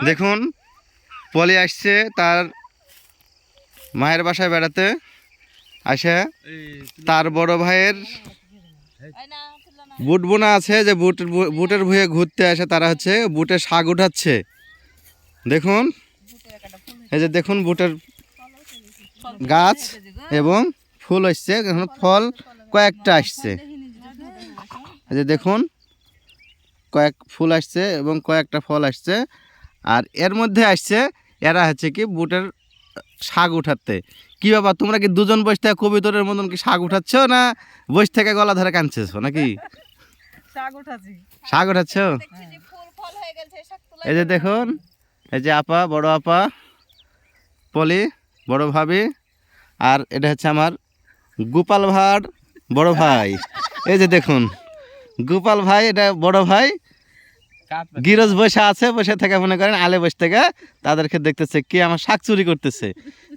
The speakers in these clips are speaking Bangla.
দেখুন পলি আসছে তার মায়ের বাসায় বেড়াতে, আসে তার বড় ভাইয়ের বুট বোনা আছে, যে বুটের ভুঁয়ে ঘুরতে আসে, তারা হচ্ছে বুটে শাক উঠাচ্ছে। দেখুন এই যে দেখুন বুটের গাছ এবং ফুল আসছে, এখন ফল কয়েকটা আসছে। এই যে দেখুন কয়েক ফুল আসছে এবং কয়েকটা ফল আসছে, আর এর মধ্যে আসছে এরা হচ্ছে কি বুটের শাক উঠাতে। কি বাবা, তোমরা কি দুজন বসে থেকে কবিতরের মতন কি শাক উঠাচ্ছ, না বসে থেকে গলা ধরে কাঁদছো নাকি? শাক উঠাচ্ছ। এই যে দেখুন, এই যে আপা, বড় আপা পলি, বড় ভাবি, আর এটা হচ্ছে আমার গোপাল ভাঁড় বড় ভাই। এই যে দেখুন গোপাল ভাই, এটা বড় ভাই। গিরজ বসে আছে, বসে থেকে মনে করেন আলে বসে থেকে তাদেরকে দেখতেছে কি আমার শাক চুরি করতেছে,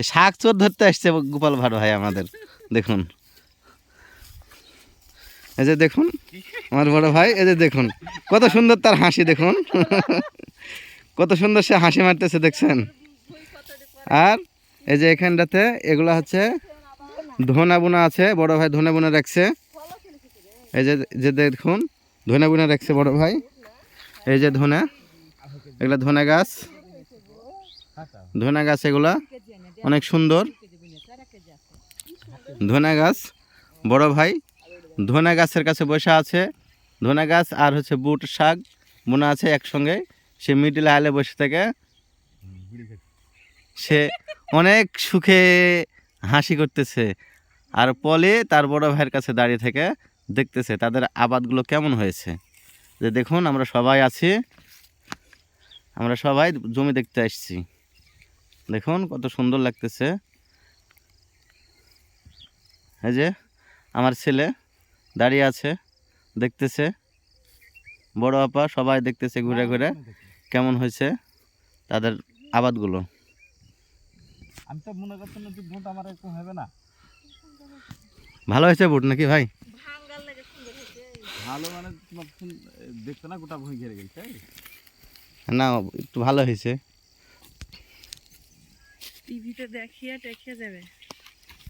শাক চোর ধরতে আসছে গোপাল ভাঁড় ভাই আমাদের। দেখুন এই যে দেখুন আমার বড় ভাই, এই যে দেখুন কত সুন্দর তার হাসি, দেখুন কত সুন্দর সে হাসি মারতেছে, দেখছেন। আর এই যে এখানটাতে এগুলো হচ্ছে ধনা বোনা আছে, বড় ভাই ধনে বোনা রাখছে। এই যে যে দেখুন ধনে বোনা রাখছে বড় ভাই। এই যে ধনে, এগুলা ধনে গাছ, ধনে গাছ এগুলা অনেক সুন্দর ধনে গাছ। বড় ভাই ধনে গাছের কাছে বসে আছে, ধনে গাছ আর হচ্ছে বুট শাক বোনা আছে একসঙ্গে। সে মিডিলে আলে বসে থেকে সে অনেক সুখে হাসি করতেছে, আর পলে তার বড় ভাইয়ের কাছে দাঁড়িয়ে থেকে দেখতেছে তাদের আবাদগুলো কেমন হয়েছে। যে দেখুন আমরা সবাই আছি, আমরা সবাই জমি দেখতে আসছি। দেখুন কত সুন্দর লাগতেছে। এই যে আমার ছেলে দাঁড়িয়ে আছে, দেখতেছে, বড় আপা সবাই দেখতেছে ঘুরে ঘুরে কেমন হয়েছে তাদের আবাদগুলো। আমি তো মনে করছি না যে ভোট আমার এরকম হবে না। ভালো হয়েছে বুট নাকি ভাই? ভালো মানে তোমার দেখতে না গোটা ভুঁই ঘেরে গেছে। না একটু ভালো হয়েছে। টিভিতে দেখিয়ে টেকিয়ে যাবে।